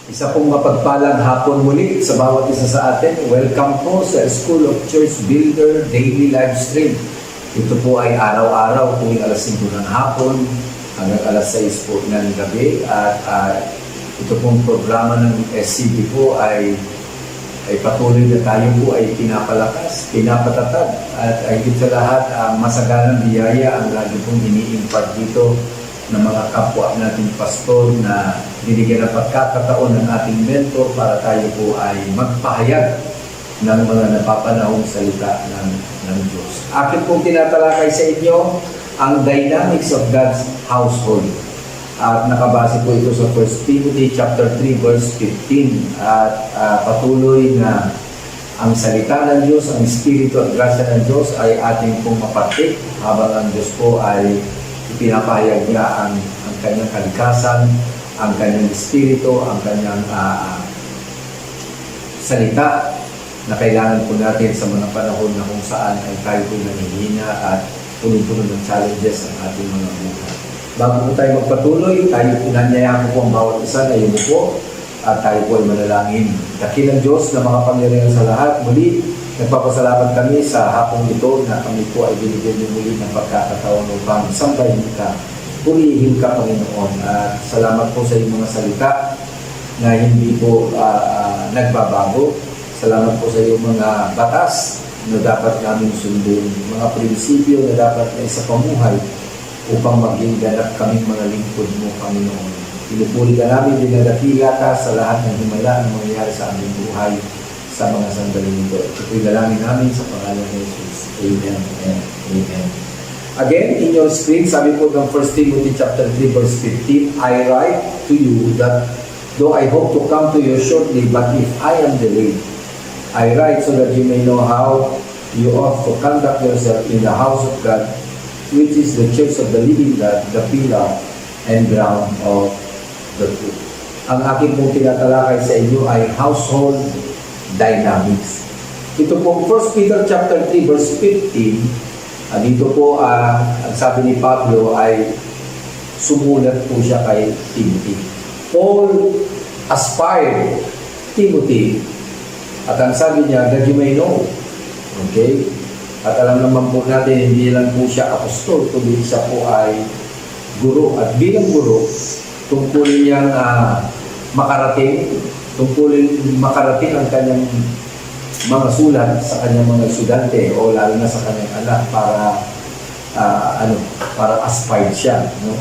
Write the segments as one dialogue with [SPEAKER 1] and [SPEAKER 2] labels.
[SPEAKER 1] Isa pong mapagpalang hapon muli sa bawat isa sa atin. Welcome po sa School of Church Builder Daily Live Stream. Ito po ay araw-araw tuwing alas 5 ng hapon hanggang alas 6 po ng gabi. At ito pong programa ng SCB po ay patuloy na tayo po ay pinapalakas, pinapatatag. At higit sa lahat, masaganang biyaya ang lagi pong ini-impart dito ng mga kapwa nating pastor na binigyan ng pagkakataon ng ating mentor para tayo po ay magpahayag ng mga napapanahong salita ng Diyos. Akin pong tinatalakay sa inyo ang dynamics of God's household. At nakabase po ito sa 1 Timothy chapter 3 verse 15. At patuloy na ang salita ng Diyos, ang Espiritu at grasya ng Diyos ay ating pong mapatik habang ang Diyos po ay pinapahayag niya ang kanyang kalikasan, ang kanyang espiritu, ang kanyang salita na kailangan po natin sa mga panahon na kung saan ay tayo po nanihina at puno-puno ng challenges ang ating mga buhay. Bago po tayo magpatuloy, tayo pinanyayahan po ang bawat isa na yumupo at tayo po ay manalangin. Dakilang Diyos na makapangyarihan sa lahat, muli nagpapasalamat kami sa hapong ito na kami po ay binigyan niyo muli ng pagkakataon upang sambahin ka, purihin ka, Panginoon. At salamat po sa iyong mga salita na hindi po nagbabago. Salamat po sa iyong mga batas na dapat namin sundin, mga prinsipyo na dapat na isa pamuhay upang maging ganap kaming mga lingkod mo, Panginoon. Pinupuri ka namin, dinadakila ka sa lahat ng himala na mangyayari sa aming buhay sa mga sandali nito. Ito'y dalangin namin sa pangalan ng Jesus. Amen and amen. Again, in your screen, sabi po ng 1 Timothy chapter 3 verse 15, I write to you that though I hope to come to you shortly, but if I am delayed, I write so that you may know how you ought to conduct yourself in the house of God, which is the church of the living God, the pillar and ground of the truth. Ang aking pong tinatalakay sa inyo ay household dynamics. Ito po 1 Peter chapter 3 verse 15. Dito po ang sabi ni Pablo ay sumulat po siya kay Timothy. Paul aspired Timothy at ang sabi niya, that you may know. Okay? At alam naman po natin, hindi lang po siya apostol, kundi siya po ay guro. At bilang guro, tungkulin niyang makarating ang kanyang mga sulat sa kanyang mga estudyante o lalo na sa kanyang anak para aspire siya, no?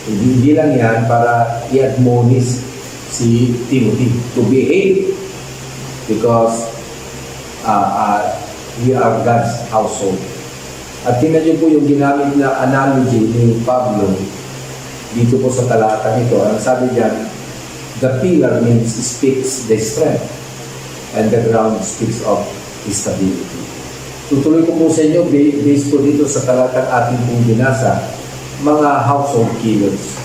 [SPEAKER 1] Hindi lang yan para i-admonish si Timothy to behave because we are God's household. At tingnan niyo po yung ginamit na analogy ni Pablo dito po sa talata nito. Ang sabi diyan, the pillar speaks the strength and the ground speaks of stability. Tutuloy ko po sa inyo, based po dito sa talatang ating pong binasa, mga household killers,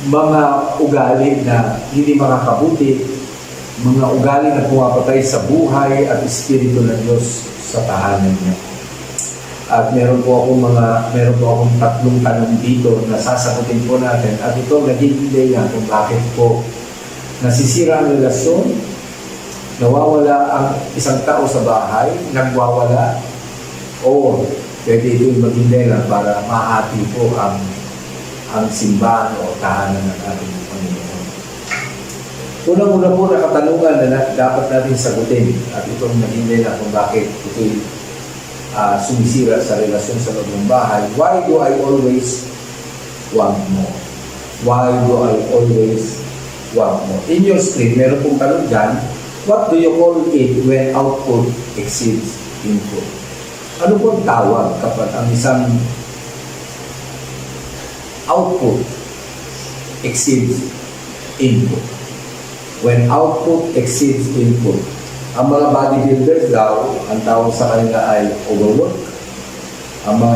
[SPEAKER 1] mga ugali na hindi makakabuti, mga ugali na pumapatay sa buhay at espiritu ng Diyos sa tahanan niya. At meron po akong tatlong tanong dito na sasagutin po natin. At ito naging ideya kung bakit po nasisira ang relasyon, nawawala ang isang tao sa bahay, nagwawala, o pwede ito'y maging dahilan para mahati po ang simbahan o tahanan ng ating Panginoon. Unang-una po na katanungan na dapat natin sagutin at itong naging dahilan kung bakit ito'y sumisira sa relasyon sa loob ng bahay. Why do I always want more? Why do I always want more? In your screen, meron pong tanong dyan, what do you call it when output exceeds input? Ano pong tawag kapag ang isang output exceeds input? When output exceeds input. Ang mga bodybuilders daw, ang tawag sa kanila ay overwork. Ang mga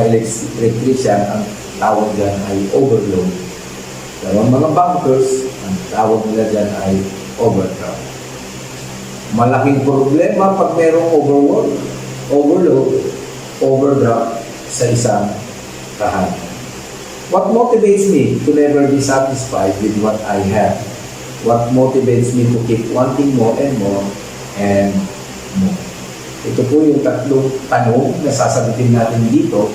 [SPEAKER 1] electrician, ang tawag dyan ay overload. Pero ang mga bankers, ang tawag nila dyan ay overdraft. Malaking problema pag merong overwork, overload, overdraft sa isang tahanan. What motivates me to never be satisfied with what I have What motivates me to keep wanting more and more and more? Ito po yung tatlong tanong na sasagutin natin dito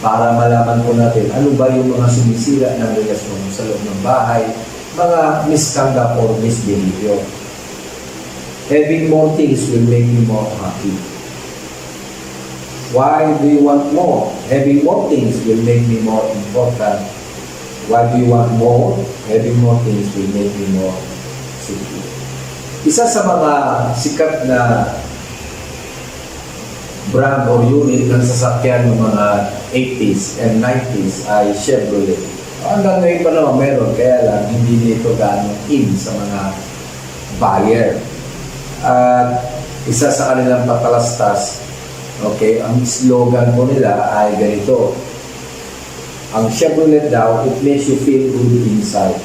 [SPEAKER 1] para malaman po natin ano ba yung mga sumisira ng relasyon sa loob ng bahay, mga misconduct or misbehavior. Having more things will make you more happy. Why do you want more? Having more things will make me more important. Why do you want more? Having more things will make me more secure. Isa sa mga sikat na brand or unit ng sasakyan ng mga 80s and 90s ay Chevrolet. Hanggang ngayon pa naman meron, kaya lang hindi nito gaano in sa mga buyer. At isa sa kanilang patalastas, okay, ang slogan po nila ay ganito. Ang Chevrolet daw, it makes you feel good inside.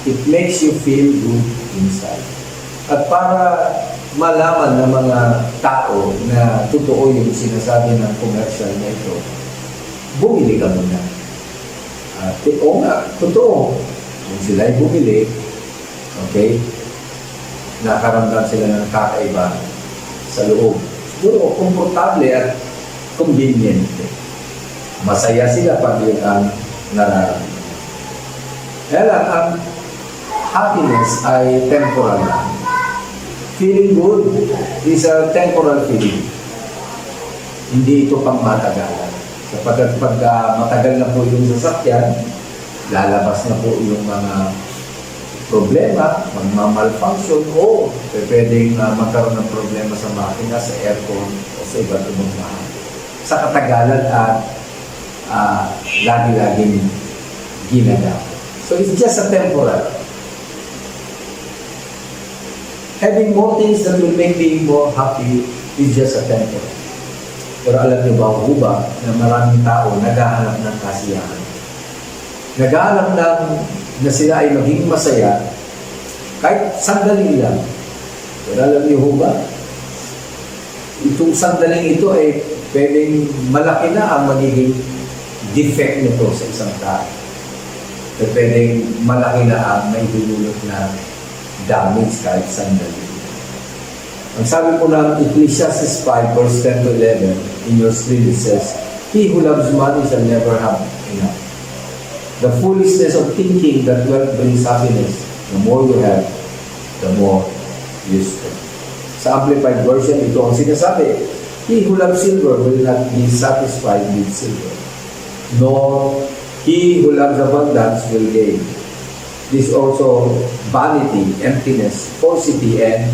[SPEAKER 1] It makes you feel good inside. At para malaman ng mga tao na totoo yung sinasabi ng commercial na ito, bumili ka muna. Oo nga, totoo. Kung sila'y bumili, okay, nakaramdam sila ng kakaiba sa loob. Siguro, komportable at convenient. Masaya sila pag yun ang nararamdaman. Kaya lang, ang happiness ay temporal lang. Feeling good is a temporal feeling. Hindi ito pang matagalan. Sapagkat pag matagal na po yung sasakyan, lalabas na po yung mga problema, magmamalfunction, o pwedeng magkaroon ng problema sa makina, sa aircon, o sa iba't ibang bahay. Sa katagalan at lagi-laging ginagawa. So it's just a temporal. Having more things that will make me more happy is just a temporary. Pero alam niyo ba na maraming tao naghahanap ng kasiyahan? Naghahanap na sila ay maging masaya kahit sandali lang. Pero alam niyo ba, itong sandaling ito ay pwedeng malaki na ang magiging defect nito sa isang tao. Pero pwedeng malaki na ang may dululot na damage kahit sandali. Ang sabi po ng Ecclesiastes 5 verse 10 to 11 in your screen, it says, "He who loves money shall never have enough. The foolishness of thinking that wealth brings happiness, the more you have, the more you spend." Sa Amplified Version, ito ang sinasabi, "He who loves silver will not be satisfied with silver, nor he who loves abundance will gain. This also vanity, emptiness, falsity, and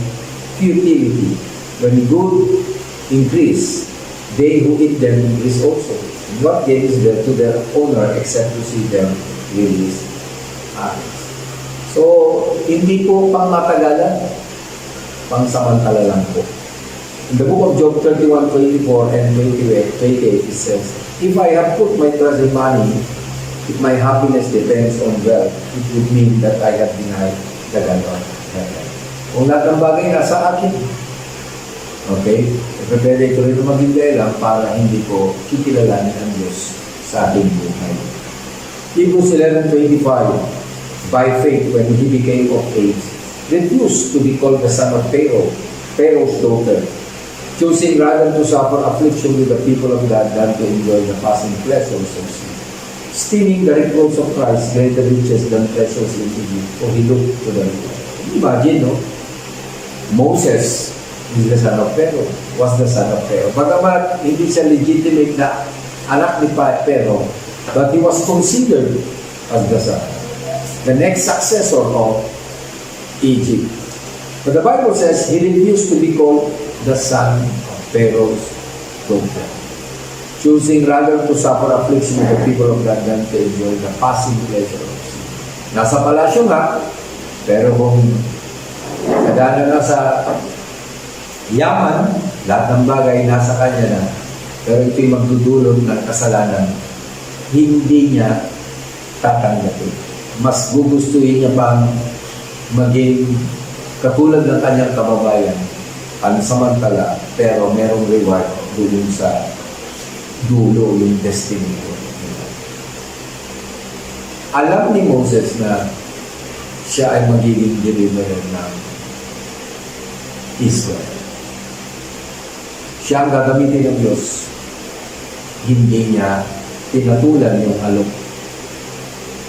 [SPEAKER 1] futility. When good increase, they who eat them increase also. What gain is there to their owner except to see them release eyes?" So, hindi po pang matagalan, pang samantala lang po. In the book of Job 31:24 and 28, it says, "If I have put my trust in money, if my happiness depends on wealth, it would mean that I have denied the God of heaven." Kung lahat ng bagay nasa akin, okay, pwede ko rin maging dahilan para hindi ko kikilalanin ang Diyos sa ating buhay. Hebrews 11:25, "By faith, when he became of age, refused to be called the son of Pharaoh, Pharaoh's daughter, choosing rather to suffer affliction with the people of God than to enjoy the passing pleasures of sin. Esteeming the reproach of Christ greater riches than treasures in Egypt, for he looked to the reward." Imagine, no? Moses is the son of Pharaoh, was the son of Pharaoh. Bagamat hindi siya legitimate na anak ni Pharaoh, but he was considered as the son, the next successor of Egypt. But the Bible says he refused to be called the son of Pharaoh's daughter, choosing rather to suffer affliction with the people of God than to enjoy the passing pleasure of sin. Nasa palasyo nga, pero kung nadana na sa yaman, lahat ng bagay nasa kanya na, pero ito'y magdudulot ng kasalanan, hindi niya tatanggapin. Mas gugustuhin niya pang maging katulad ng kanyang kababayan, pansamantala, pero merong reward dulong sa dulo yung destiny ko. Alam ni Moses na siya ay magiging deliverer ng Israel. Siya ang gagamitin ng Diyos. Hindi niya tinatulan yung alok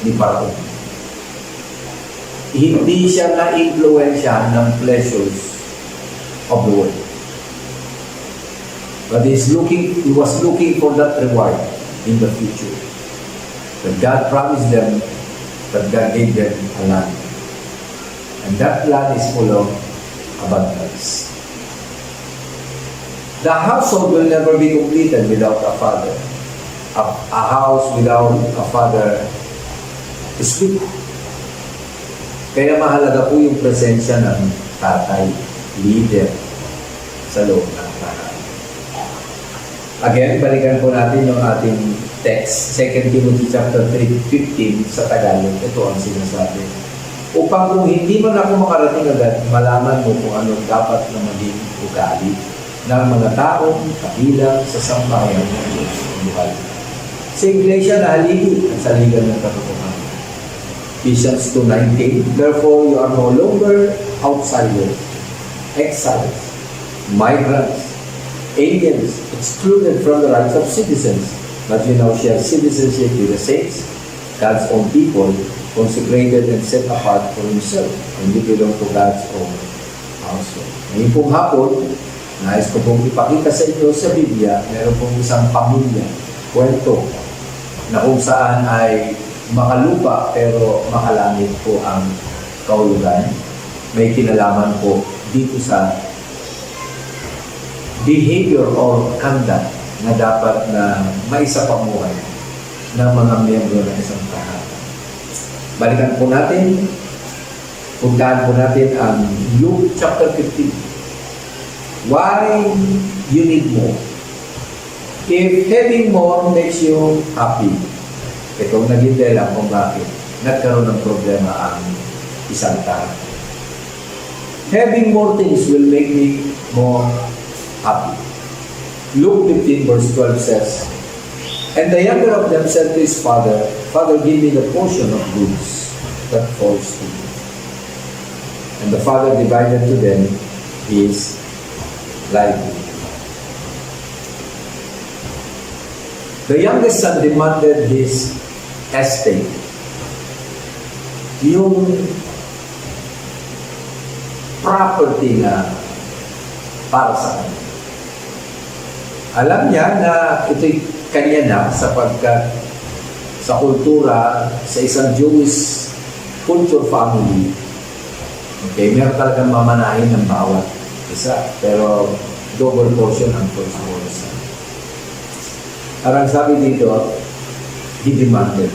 [SPEAKER 1] ni Paraon. Hindi siya na-influensya ng pleasures of the world. But he was looking for that reward in the future. That God promised them, that God gave them a land. And that land is full of abundance. The household will never be completed without a father. A house without a father is weak. Kaya mahalaga po yung presensya ng tatay, leader, sa loob ng tahanan. Again, balikan po natin yung ating text, 2 Timothy chapter 3:15 sa Tagalog. Ito ang sinasabi. Upang kung hindi man ako makarating agad, malaman mo kung ano dapat na maging ugali ng mga taong kabilang sa sambahayan ng Diyos ng buhay. Sa Iglesia na haligi at saligan ng katotohanan. Ephesians 2:19, therefore you are no longer outsiders, exiles, migrants, aliens, excluded from the rights of citizens, but you now share citizenship with the saints, God's own people, consecrated and set apart for Himself, and you belong to God's own household. Ngayon pong hapon, nais ko pong ipakita sa inyo sa Biblia, meron pong isang pamilya, kwento, na kung saan ay makalupa pero makalangit po ang kahulugan. May kinalaman po dito sa behavior or conduct na dapat na maisapamuhay ng mga miyembro ng isang tahanan. Balikan po natin, puntahan po natin ang Luke chapter 15. Why you need more? If having more makes you happy, itong naging dahilan kung bakit nagkaroon ng problema ang isang tao. Having more things will make me more happy. Luke 15 verse 12 says, and the younger of them said to his father, Father, give me the portion of goods that falls to me. And the father divided to them his livelihood. The youngest son demanded his estate. Yung property na para sa kanya. Alam niya na ito'y kanya na sapagkat sa kultura, sa isang Jewish culture family, okay, meron talagang mamanahin ng bawat isa. Pero double portion ang first portion. Parang sabi dito, he demanded.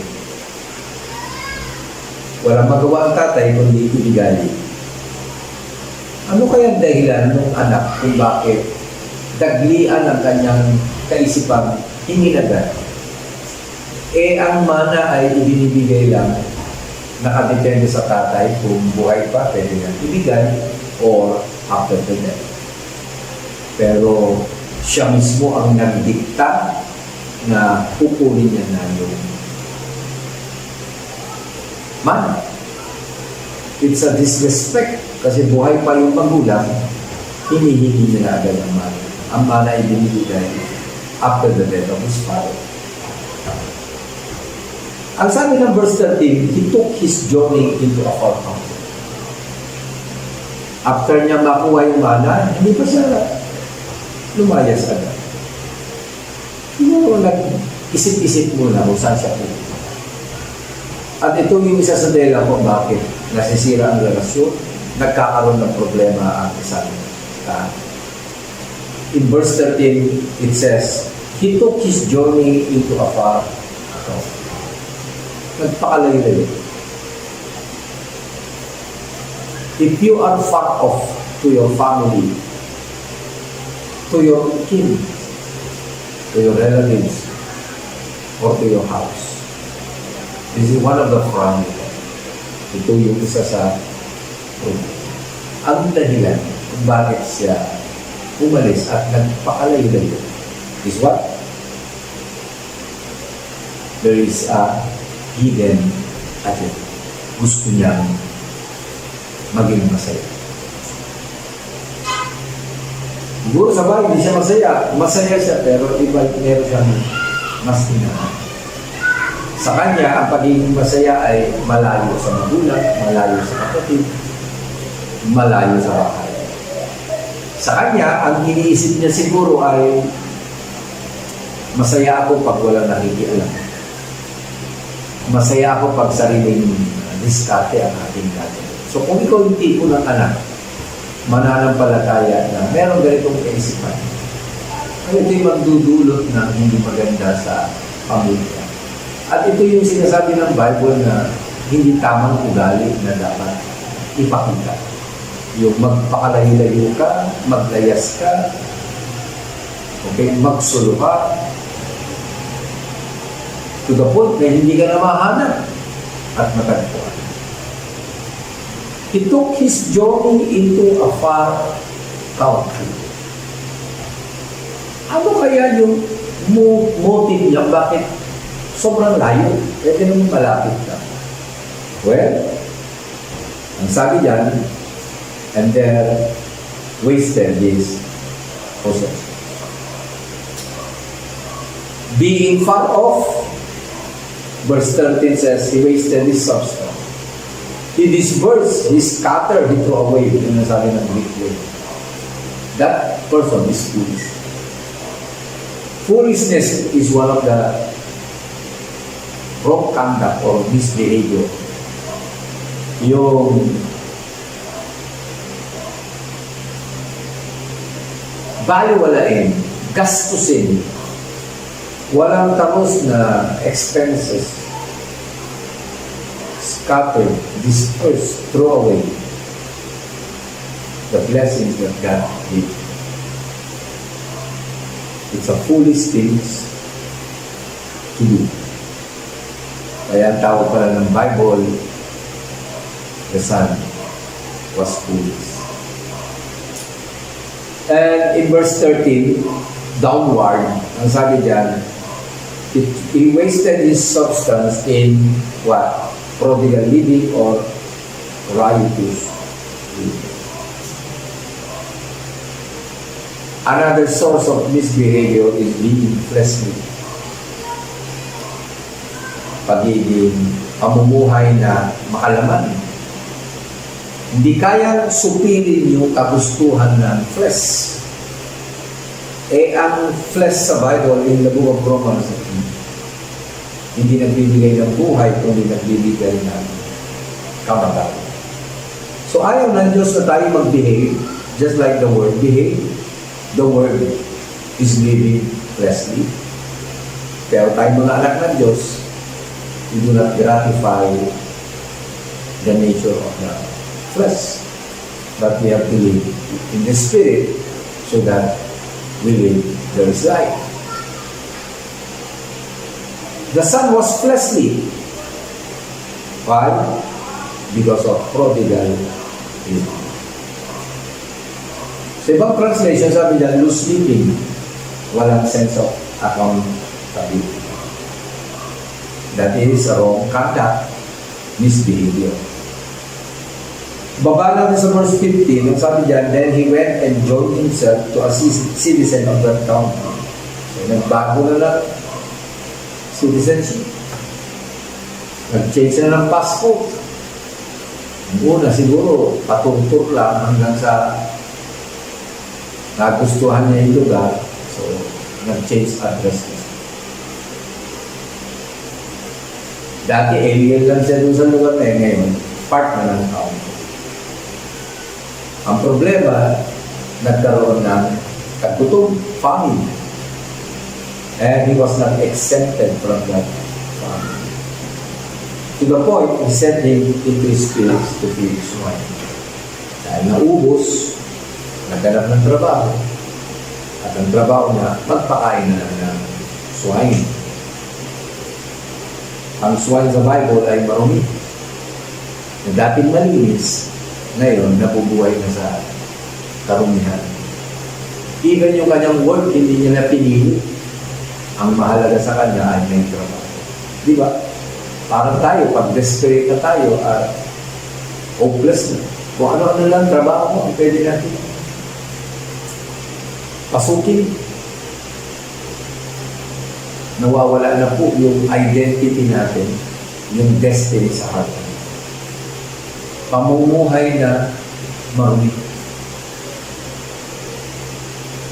[SPEAKER 1] Walang magawa ang tatay kundi ibigay. Ano kaya ang dahilan ng anak kung bakit daglian ang kanyang kaisipan hindi agad? Ang mana ay ibinibigay lang, nakadepende sa tatay kung buhay pa, pwede niyang ibigay or after the death. Pero siya mismo ang nagdikta na kukunin niya na yung mana. It's a disrespect kasi buhay pa yung magulang, hinihingi niya na agad ang mana. Ang mana ay binibigay after the death of his father. Ang sabi ng verse 13, he took his journey into a far country. After niya makuha yung mana, hindi pa siya lumayas agad. Siguro nag-isip-isip muna kung saan siya pupunta. At ito yung isa sa dahilan kung bakit nasisira ang relasyon, nagkakaroon ng problema ang isang tahanan. In verse 13, it says, he took his journey into a far country. Nagpakalayo-layo. If you are far off to your family, to your kin, to your relatives, or to your house, this is one of the front. Ito yung isa sa problem. Ang dahilan kung bakit siya umalis at nagpakalayo-layo is what? There is a hidden agenda. Gusto niyang maging masaya. Siguro sa bahay, hindi siya masaya. Masaya siya, pero iba, meron siyang mas inahan. Sa kanya, ang pagiging masaya ay malayo sa magulang, malayo sa kapatid, malayo sa bahay. Sa kanya, ang iniisip niya siguro ay masaya ako pag walang nakikialam. Masaya ako pag sariling diskarte ang ating natin. So kung ikaw yung tipo ng anak, mananampalataya na meron ganitong kaisipan, ay ito'y magdudulot ng hindi maganda sa pamilya. At ito yung sinasabi ng Bible na hindi tamang ugali na dapat ipakita. Yung magpakalayo-layo ka, maglayas ka, okay, magsulo ka, to the point na hindi ka na mahanap at matagpuan. He took his journey into a far country. Ano kaya yung motive niya? Bakit sobrang layo? Pwede naman malapit ka. Well, ang sabi diyan, and there wasted his possession. Being far off, verse 13 says, he wasted his substance. He dispersed, he scattered, he threw away. Yung nasabi ng Greek word. That person is foolish. Foolishness is one of the wrong conduct or misbehavior. Yung baliwalain, gastusin, walang tapos na expenses, scatter, disperse, throw away the blessings that God gave. It's a foolish thing to do. Kaya ang tawag pala ng Bible, the son was foolish. And in verse 13, downward, ang sabi dyan, he wasted his substance in what? Prodigal living or riotous living. Another source of misbehavior is being fleshly. Pagiging pamumuhay na makalaman. Hindi kayang supirin yung kagustuhan ng flesh. Ang flesh sa Bible in the book of Romans, hindi nagbibigay ng buhay, kundi nagbibigay ng kamatayan. So ayaw ng Diyos na tayo mag-behave, just like the world behave. The world is living fleshly. Pero tayo mga anak ng Diyos, we do not gratify the nature of the flesh. But we have to live in the Spirit so that we live there is life. The son was fleshly. Why? Because of prodigal living. Sa ibang translation, sabi niya, loose living. Walang sense of accountability. That is wrong conduct, misbehavior. Baba natin sa verse 15, ang sabi niya, then he went and joined himself to a citizen of that country. So, nagbago na lang citizenship. Nag-change na ng passport. Ang una siguro, patuntur lang hanggang sa nagustuhan niya yung lugar. So, nag-change address. Dati alien lang siya doon sa lugar na ngayon, part na ng country. Ang problema, nagkaroon ng kagutom, famine. And he was not exempted from that famine. To the point, he sent him into his fields to feed swine. Dahil naubos, naghanap ng trabaho. At ang trabaho niya, magpakain na ng swine. Ang swine sa Bible ay marumi. Na dating malinis, ngayon, nabubuhay na sa karumihan. Even yung kanyang work, hindi niya na pinili. Ang mahalaga sa kanya ay may trabaho. Di ba? Parang tayo, pag desperate na tayo, hopeless na, Kung ano-ano lang trabaho mo, pwede natin pasukin. Nawawala na po yung identity natin, yung destiny sa heart. Pamumuhay na marumi.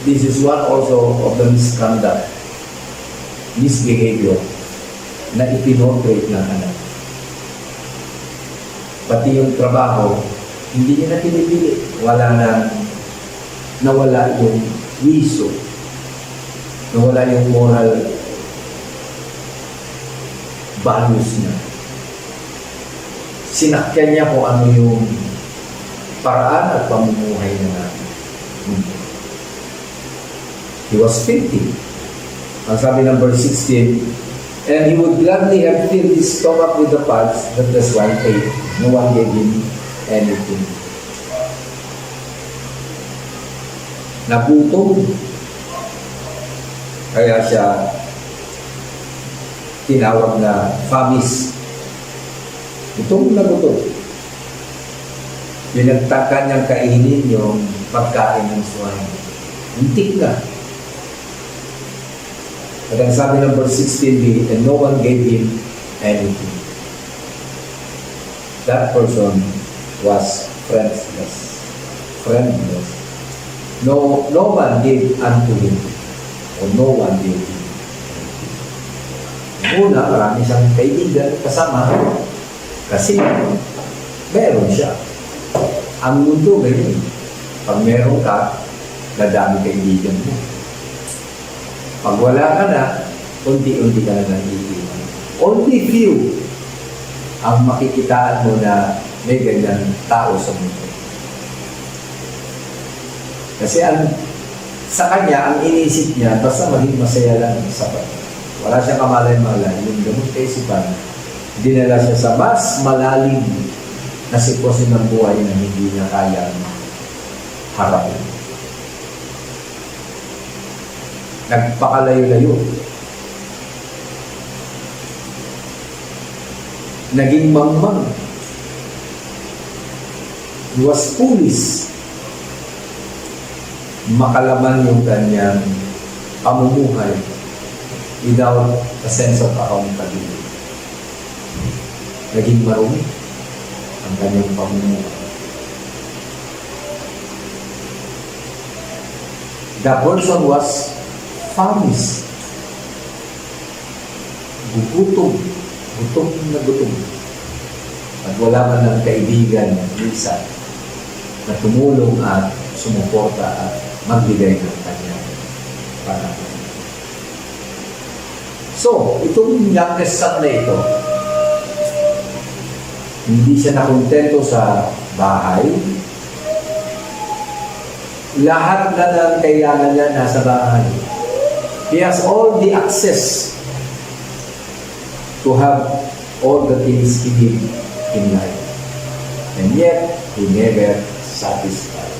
[SPEAKER 1] This is one also of the misconduct, misbehavior na ipinortrait ng anak. Pati yung trabaho, hindi niya na pinipili. Nawala yung wiso, nawala yung moral values niya. Sinakyan niya kung ano yung paraan at pamumuhay niya natin. He was filthy. Ang sabi ng verse 16, and he would gladly have filled his stomach with the pods that the swine ate. No one gave him anything. Nagutom. Kaya siya tinawag na famis. Gutom na gutom. Pinagtaka niyang kainin yung pagkain ng swine. Muntik na. At ang sabi ng verse 16b, and no one gave him anything. That person was friendless. Friendless. No one gave unto him. Or no one gave him. Una, marami siyang kaibigan kasama kasi meron siya. Ang mundo ganyan. Pag meron ka, nadami kaibigan mo. Pag wala ka na, unti-unti ka na nag-iiwan. Only few ang makikitaan mo na may ganyan tao sa mundo. Kasi sa kanya, ang inisip niya, basta maging masaya lang sapat. Wala siyang kamalay-malay. Yung gamot kaisipan, dinala siya sa mas malalim na sitwasyon ng buhay na hindi niya kaya harapin. Nagpakalayo-layo. Naging mangmang. He was foolish. Makalaman yung kanyang pamumuhay without a sense of accountability. Naging marumi ang kanyang pamumuhay. The person was famished. Gutom na gutom. At wala man ng kaibigan minsan na tumulong at sumuporta at magbigay ng kanyang panahon. So, itong youngest son na ito, hindi siya nakontento sa bahay. Lahat na ng kailangan niya nasa bahay. He has all the access to have all the things he needs in life. And yet, he never satisfied.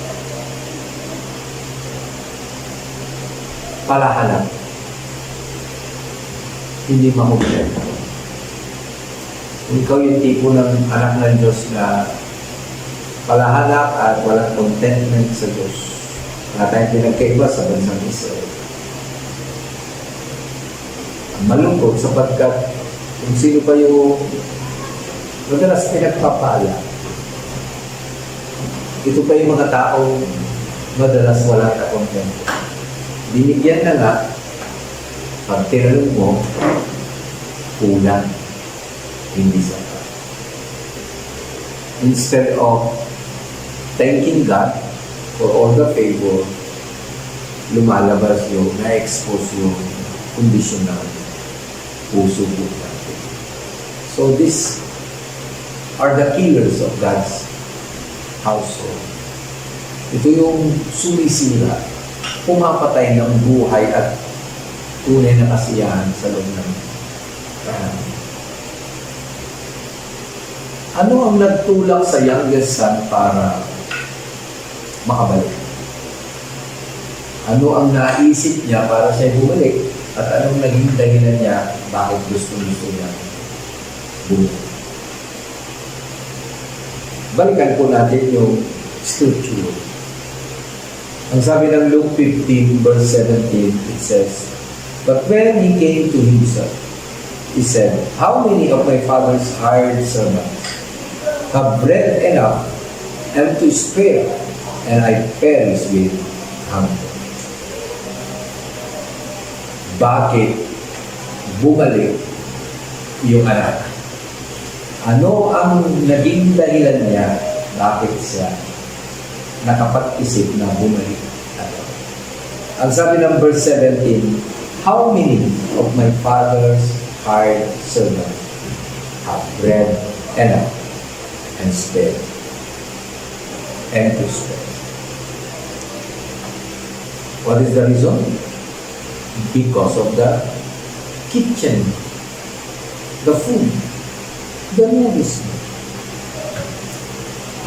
[SPEAKER 1] Palahanap. Hindi makumpleto. Kung ikaw yung tipo ng anak ng Diyos na palahanap at walang contentment sa Diyos, wala tayong pinagkaiba sa bansang Israel. Malungkot sapagkat kung sino pa yung madalas pinagpapala, ito pa yung mga taong madalas wala na contento. Binigyan na nga, pag tinanong mo, kulang, hindi sapat. Instead of thanking God for all the favor, lumalabas yung, na-expose yung kondisyon natin, puso po natin. So these are the killers of God's household. Ito yung sumisira, pumapatay ng buhay at tunay na kasiyahan sa loob ng tahanan. Ano ang nagtulak sa youngest son para makabalik? Ano ang naisip niya para siya bumalik? At anong naging dahilan niya bakit gusto niya bumalik? Balikan po natin yung scripture. Ang sabi ng Luke 15 verse 17, it says, "But when he came to himself, he said, how many of my father's hired servants have bread enough and to spare, and I perish with hunger?" Bakit bumalik yung anak? Ano ang naging dahilan niya? Bakit siya nakapag-isip na bumalik? Ang sabi ng verse 17, how many of my father's hired servants have bread enough and spare, and to spare? What is the reason? Because of the kitchen, the food, the nourishment.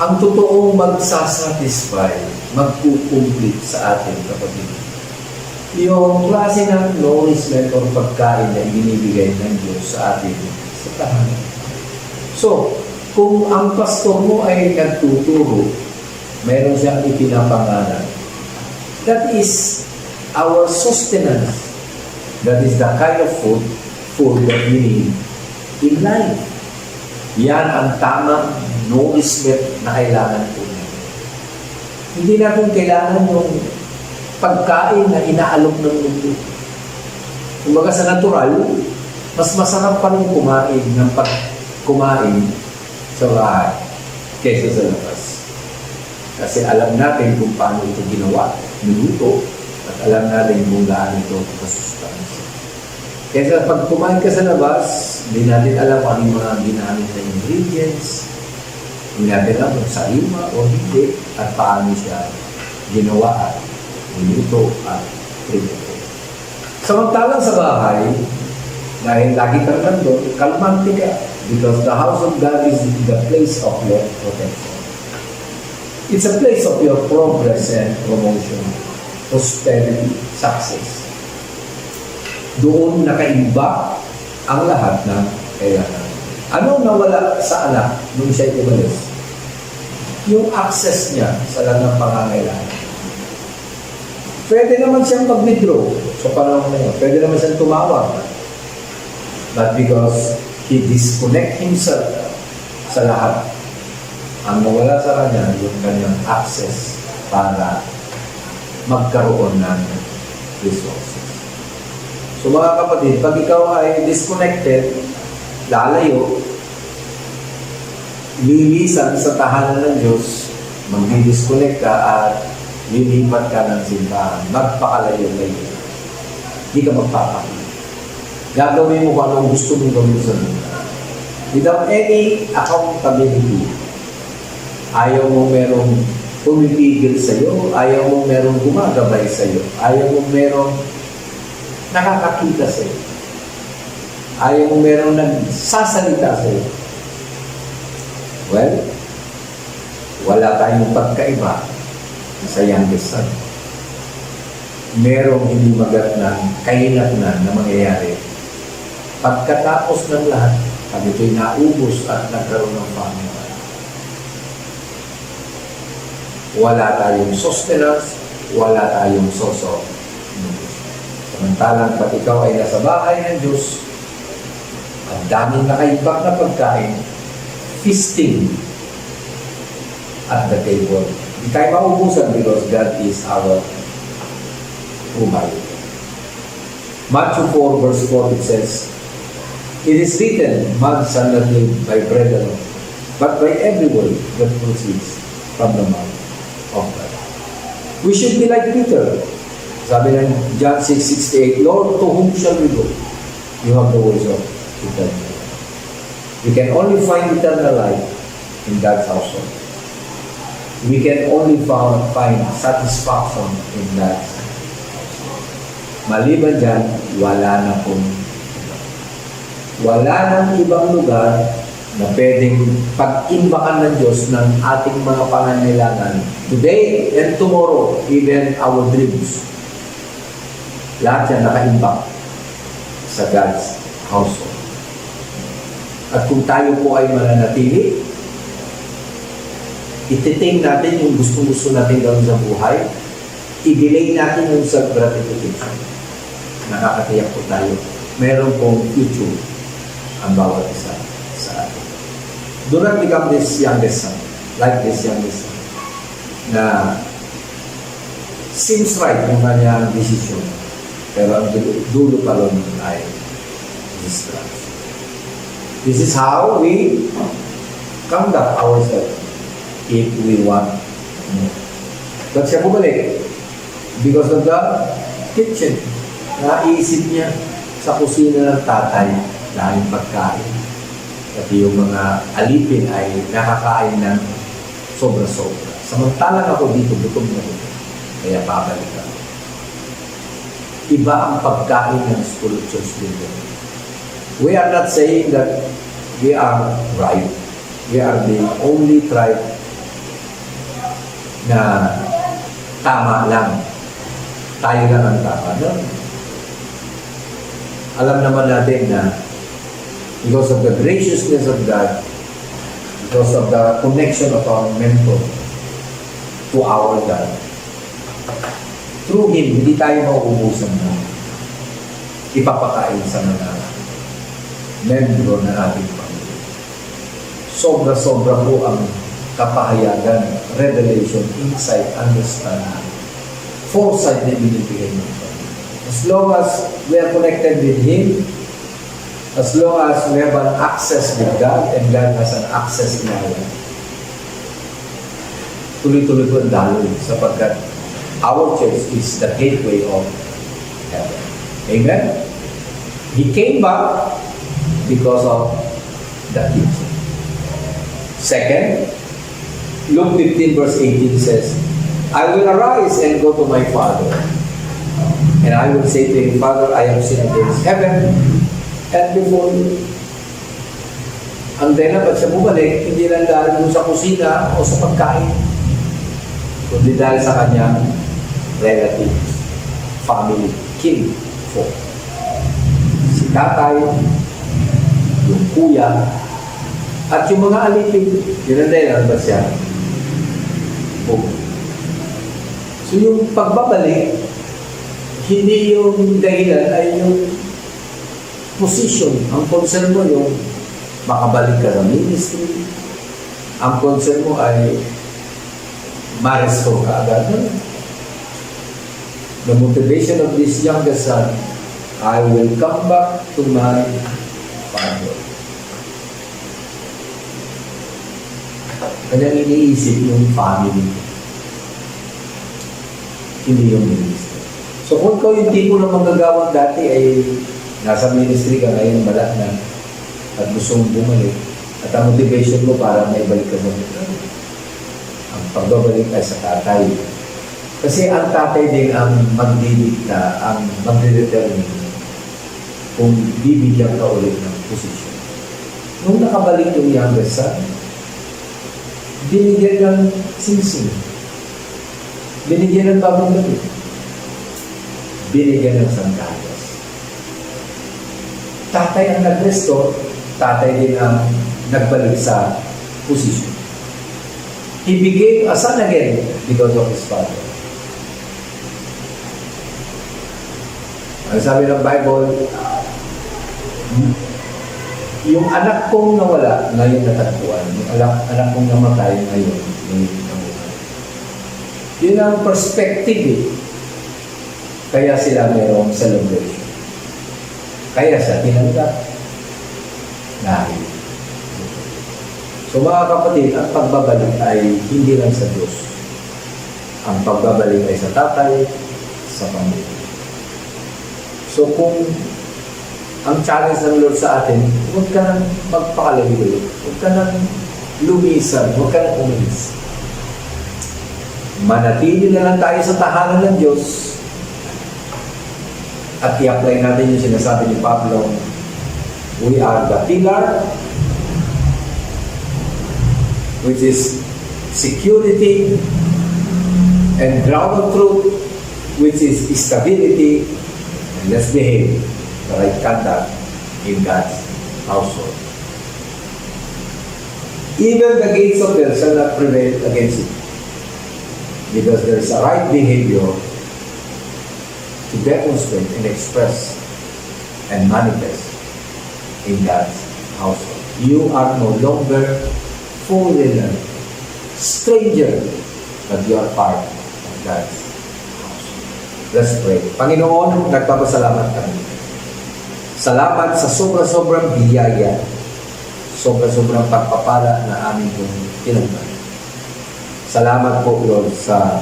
[SPEAKER 1] Ang totoong magsasatisfy, magkukumplete sa atin, kapatid, yung klase ng nourishment o pagkain na binibigay ng Diyos sa atin sa tahanan. So, kung ang pastor mo ay nagtuturo, mayroon siyang ipinapangalan, that is our sustenance. That is the kind of food that we need in life. Yan ang tamang nourishment na kailangan po natin. Hindi natin kailangan yung pagkain na inaalok ng mundo. Kumbaga sa natural, mas masarap pa rin kumain ng kumain sa bahay kaysa sa labas. Kasi alam natin kung paano ito ginawa, niluto, at alam natin kung gaano ito kasustansya. Kaya pag kumain ka sa labas, hindi natin alam kung anong mga ginamit na ingredients, hindi natin alam kung sariwa o hindi, at paano siya ginawa at niluto at prito. Samantalang sa bahay, dahil lagi kang nandun, kalmante ka, because the house of God is the place of your protection. It's a place of your progress and promotion, prosperity, success. Doon nakaiba ang lahat ng kailangan. Anong nawala sa anak nung siya umalis? Yung access niya sa lahat ng pangangailangan. Pwede naman siyang mag-withdraw sa panahon na yun. Pwede naman siyang tumawag. But because he disconnect himself sa lahat, ang nawala sa kanya yung kanyang access para magkaroon ng resources. So mga kapatid, pag ikaw ay disconnected, lalayo, lilisan sa tahanan ng Diyos, mag-disconnect ka at lilipat ka ng simbahan, magpakalayo-layo. Hindi ka magpapakita. Gagawin mo kung anong gusto mong gawin sa mundo. Without any accountability. Ayaw mo merong pumipigil sa'yo, ayaw mo merong gumagabay sa'yo, ayaw mo merong nakakakita sa'yo, ayaw mo merong nagsasalita sa'yo. Well, wala tayong pagkaiba sa youngest son. Merong hindi magatnan, kahinatnan na mangyayari. Pagkatapos ng lahat, pag ito'y naubos at nagkaroon ng family, wala tayong sustenance, wala tayong soso. Samantalang pag ikaw ay nasa bahay ng Diyos, ang daming nakaibak na pagkain, feasting at the table. Hindi tayo maubusan because God is our provider. Matthew 4 verse 4 it says, "It is written, man shall not live by bread alone, but by every word that proceeds from the mouth of God." We should be like Peter. Sabi ng John 6:68, "Lord, to whom shall we go? You have the words of eternal life." We can only find eternal life in God's household. We can only find satisfaction in God's household. Maliban dyan, wala nang ibang lugar na pwedeng pag-imbakan ng Diyos ng ating mga pangangailangan today and tomorrow, even our dreams. Lahat yan nakaimbak sa God's household. At kung tayo po ay mananatili ititing natin yung gusto natin gawin sa buhay, i-delay natin yung self-gratification. Nakakatiyak po tayo. Meron pong future ang bawat isa sa atin. Do not become this youngest son, like this youngest son, na seems right yung kanyang decision, pero ang dulo pa rin ay distrust. This is how we conduct ourselves if we want more. Ba't siya bumalik? Because of the kitchen. Naisip niya sa kusina ng tatay dahil pagkain. Pati yung mga alipin ay nakakain ng sobra-sobra. Samantalang ako dito, gutom na gutom. Kaya babalik ako. Iba ang pagkain ng spiritual leader. We are not saying that we are right. We are the only tribe na tama lang. Tayo lang ang tama. No? Alam naman natin na because of the graciousness of God, because of the connection of our mentor to our God, through Him, hindi tayo mauubusan na ipapakain sa mga membro ng ating pamilya. Sobra-sobra po ang kapahayagan, revelation, insight, understanding, foresight na binibigay ng pamilya. As long as we are connected with Him, as long as we have an access with God, and God has an access in our life, tuloy-tuloy po ang daloy sapagkat our church is the gateway of heaven. Amen? He came back because of the teaching. Second, Luke 15 verse 18 says, I will arise and go to my father, and I will say to him, Father, I have sinned against heaven and before you. Ang dahilan ba't siya bumalik, hindi lang dahil sa kusina o sa pagkain, kundi dahil sa kanyang relatives, family, kin, folk. Si tatay, yung kuya, at yung mga alipin, yun ang dahilan ba siya? So yung pagbabalik, hindi yung dahilan ay yung position. Ang concern mo yung makabalik ka sa ministry. Ang concern mo ay ma-restore ka agad. The motivation of this youngest son, I will come back to my father. Kanyang iniisip yung family, hindi yung ministry. So kung ikaw yung tipo ng manggagawang dati ay nasa ministry ka ngayon, balat na, at gusto mong bumalik, at ang motivation mo para maibalik ka sa ministry, ang pagbabalik ay sa tatay. Kasi ang tatay din ang magdidikta, ang magdidetermine kung bibigyan ka ulit ng posisyon. Nung nakabalik yung youngest son, binigyan ng singsing. Binigyan ng bagong damit. Binigyan ng sandalias. Tatay ang nag-restore, tatay din ang nagbalik sa posisyon. He became a son again because of his father. Ang sabi ng Bible, yung anak kong nawala, ngayon natagpuan. Yung anak kong namatay, ngayon nabuhay. Yun ang perspective eh. Kaya sila mayroong celebration. Kaya siya tinanggap. Dahil. So mga kapatid, ang pagbabalik ay hindi lang sa Diyos. Ang pagbabalik ay sa tatay, sa pamilya. So kung ang challenge ng Lord sa atin, huwag ka nang magpakalagay. Huwag ka nang lumisan. Huwag ka nang umalis. Manatili na lang tayo sa tahanan ng Diyos at i-apply natin yung sinasabi ni Pablo, we are the pillar, which is security, and ground of truth, which is stability, and let's behave the right conduct in God's household. Even the gates of hell shall not prevail against it. Because there is a right behavior to demonstrate and express and manifest in God's household. You are no longer foreigner, stranger, but you are part of God's household. Let's pray. Panginoon, nagpapasalamat kami. Salamat sa sobra-sobrang biyaya, sobra-sobrang pagpapala na amin kong tinanggap. Salamat po, Lord, sa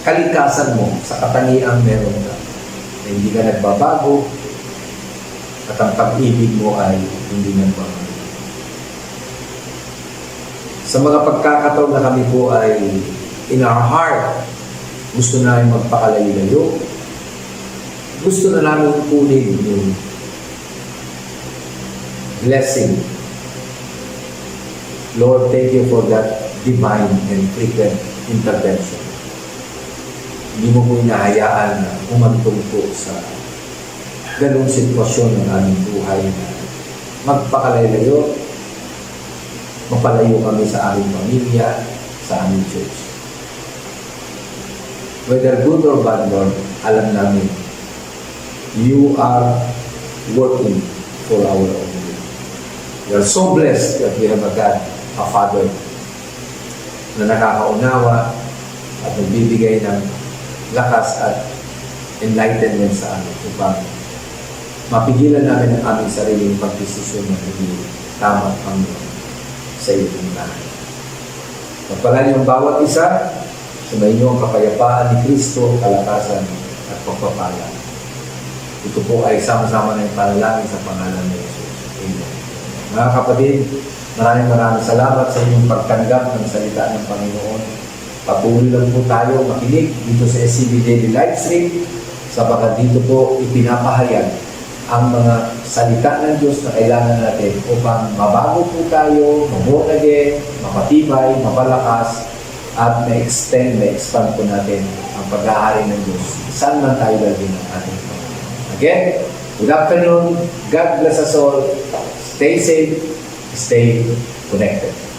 [SPEAKER 1] kalikasan mo, sa katangiang meron ka. Na hindi ka nagbabago at ang pag-ibig mo ay hindi nagbabago. Sa mga pagkakataon na kami po ay in our heart, gusto namin magpakalayo-layo. Gusto na namin kunin yung blessing. Lord, thank you for that divine and frequent intervention. Hindi mo po inahayaan na umantong po sa ganung sitwasyon ng aming buhay na magpakalayo, mapalayo kami sa aming pamilya, sa aming church. Whether good or bad, Lord, alam namin, you are working for our own good. We are so blessed that we have a God, a Father, na nakakaunawa at nagbibigay ng lakas at enlightenment sa amin upang mapigilan namin ang aming sariling pagdesisyon na hindi tama ang sa iyong lahat. Pagpalan yung bawat isa, sumayin niyo ang kapayapaan ni Kristo, kalakasan at pagpapala. Ito po ay sama-sama na yung panalangin sa pangalan ni Jesus. Amen. Mga kapatid, maraming salamat sa inyong pagtanggap ng salita ng Panginoon. Patuloy lang po tayo makinig dito sa SCB Daily Livestream sapagkat dito po ipinapahayag ang mga salita ng Diyos na kailangan natin upang mabago po tayo, ma-born again, mapatibay, mapalakas, at ma-extend, ma-expand po natin ang pag-aari ng Diyos. Saan man tayo dalhin ng ating Panginoon. Again, good afternoon. God bless us all. Stay safe. Stay connected.